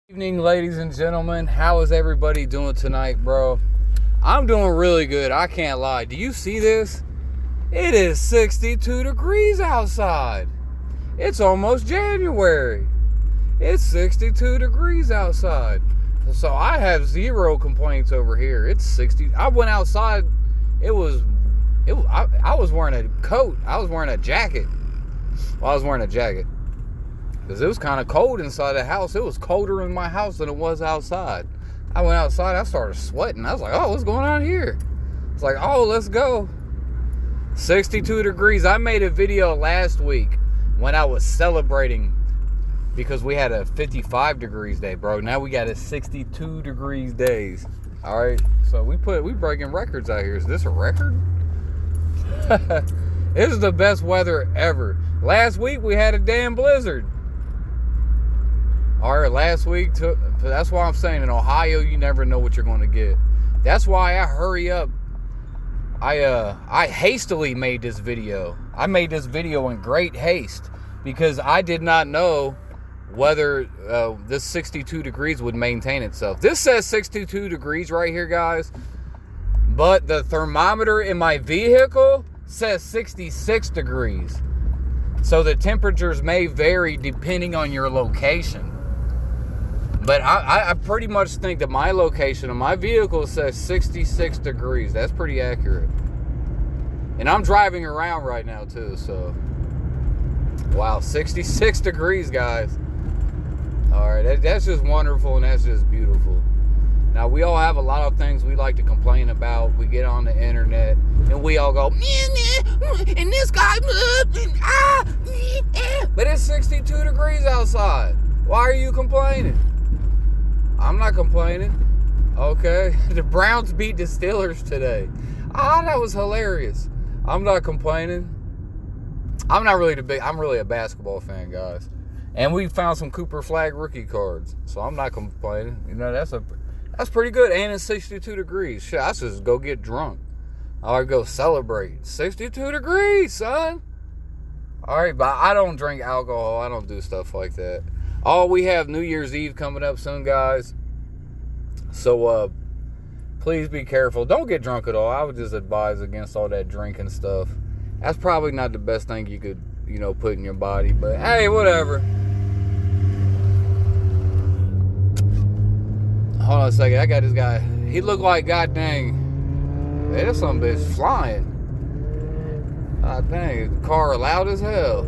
Evening, ladies and gentlemen. How is everybody doing tonight, bro? I'm doing really good. I can't lie. Do you see this? It is 62 degrees outside. It's almost January. It's 62 degrees outside. So I have zero complaints over here. It's 60. I went outside. I was wearing a coat. I was wearing a jacket. Well, I was wearing a jacket. Because it was kind of cold inside the house. It was colder in my house than it was outside. I went outside, I started sweating. I was like, oh, what's going on here? It's like, oh, let's go. 62 degrees. I made a video last week when I was celebrating because we had a 55 degrees day, bro. Now we got a 62 degrees days. All right, so we breaking records out here. Is this a record? This is the best weather ever. Last week we had a damn blizzard. All right, last week, that's why I'm saying in Ohio, you never know what you're going to get. That's why I hurry up. I hastily made this video. I made this video in great haste because I did not know whether this 62 degrees would maintain itself. This says 62 degrees right here, guys, but the thermometer in my vehicle says 66 degrees. So the temperatures may vary depending on your location. But I pretty much think that my location of my vehicle says 66 degrees. That's pretty accurate. And I'm driving around right now too, so. Wow, 66 degrees, guys. All right, that's just wonderful and that's just beautiful. Now, we all have a lot of things we like to complain about. We get on the internet and we all go, and this guy, but it's 62 degrees outside. Why are you complaining? I'm not complaining. Okay. The Browns beat the Steelers today. Oh, that was hilarious. I'm not complaining. I'm really a basketball fan, guys. And we found some Cooper Flag rookie cards. So I'm not complaining. You know, that's pretty good. And it's 62 degrees. Shit, I should just go get drunk. I'll go celebrate. 62 degrees, son. All right, but I don't drink alcohol. I don't do stuff like that. Oh, we have New Year's Eve coming up soon, guys. So, please be careful. Don't get drunk at all. I would just advise against all that drinking stuff. That's probably not the best thing you could, put in your body. But, hey, whatever. Hold on a second. I got this guy. He looked like, god dang. Hey, this some bitch flying. God dang. The car loud as hell.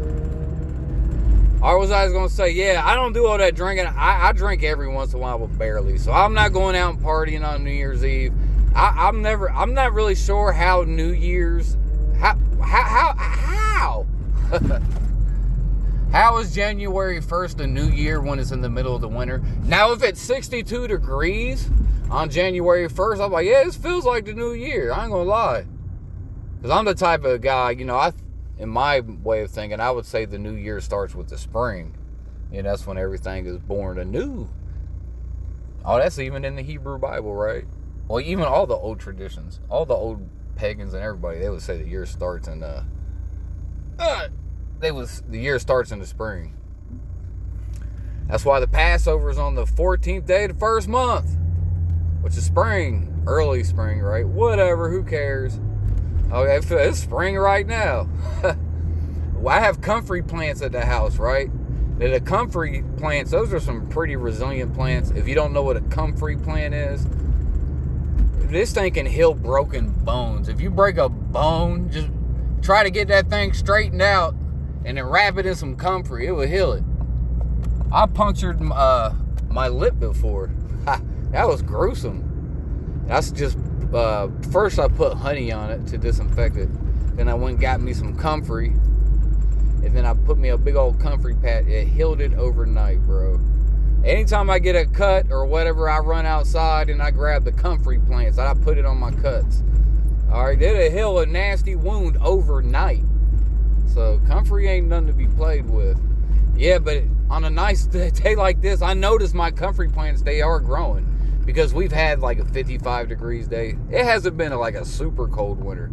Or was I going to say, yeah, I don't do all that drinking. I drink every once in a while, but barely. So I'm not going out and partying on New Year's Eve. I'm not really sure how New Year's, how is January 1st a new year when it's in the middle of the winter? Now, if it's 62 degrees on January 1st, I'm like, yeah, this feels like the new year. I ain't going to lie. Because I'm the type of guy, in my way of thinking, I would say the new year starts with the spring. And that's when everything is born anew. Oh, that's even in the Hebrew Bible, right? Well, even all the old traditions, all the old pagans and everybody, they would say the year starts in the year starts in the spring. That's why the Passover is on the 14th day of the first month, which is spring, early spring, right? Whatever, who cares? Okay, it's spring right now. I have comfrey plants at the house, right? The comfrey plants, those are some pretty resilient plants. If you don't know what a comfrey plant is, this thing can heal broken bones. If you break a bone, just try to get that thing straightened out and then wrap it in some comfrey. It will heal it. I punctured my lip before. That was gruesome. That's just... first I put honey on it to disinfect it. Then I went and got me some comfrey. And then I put me a big old comfrey pat. It healed it overnight, bro. Anytime I get a cut or whatever, I run outside and I grab the comfrey plants. I put it on my cuts. Alright, it'll heal a nasty wound overnight. So comfrey ain't nothing to be played with. Yeah, but on a nice day like this, I noticed my comfrey plants, they are growing. Because we've had like a 55 degrees day. It hasn't been like a super cold winter.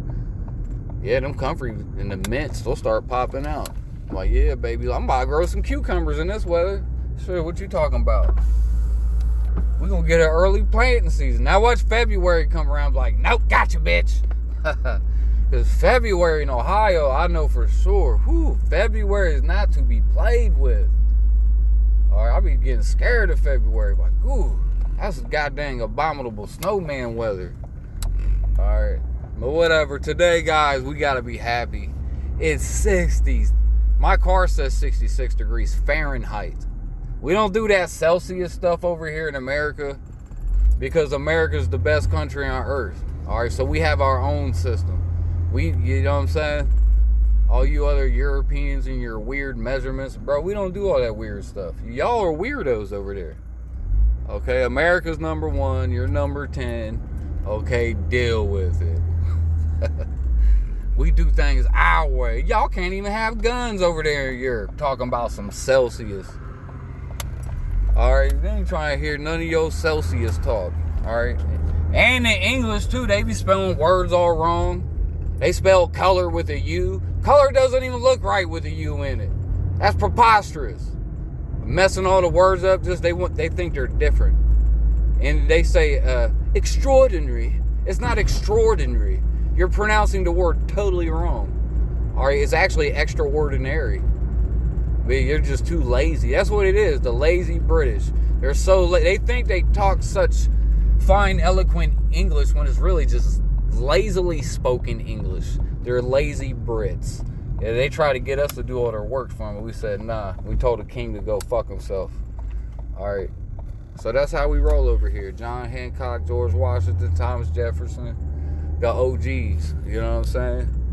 Yeah, them comfrey and the mints, they'll start popping out. I'm like, yeah, baby, I'm about to grow some cucumbers in this weather. Shit, what you talking about? We're going to get an early planting season. Now watch February come around like, nope, gotcha, bitch. Because February in Ohio, I know for sure, February is not to be played with. All right, I be getting scared of February. Like, that's goddamn abominable snowman weather. All right, but whatever. Today, guys, we got to be happy. It's 60s. My car says 66 degrees Fahrenheit. We don't do that Celsius stuff over here in America because America's the best country on earth. All right, so we have our own system. You know what I'm saying? All you other Europeans and your weird measurements, bro, we don't do all that weird stuff. Y'all are weirdos over there. Okay, America's number 1, you're number 10. Okay, deal with it. We do things our way. Y'all can't even have guns over there in Europe. Talking about some Celsius. Alright, they ain't trying to hear none of your Celsius talk. Alright. And in English too, they be spelling words all wrong. They spell color with a U. Color doesn't even look right with a U in it. That's preposterous. Messing all the words up, just they think they're different. And they say extraordinary. It's not extraordinary. You're pronouncing the word totally wrong. Alright, it's actually extraordinary. But you're just too lazy. That's what it is. The lazy British. They're so they think they talk such fine, eloquent English when it's really just lazily spoken English. They're lazy Brits. Yeah, they try to get us to do all their work for them. We said, nah. We told the king to go fuck himself. Alright. So that's how we roll over here. John Hancock, George Washington, Thomas Jefferson. The OGs. You know what I'm saying?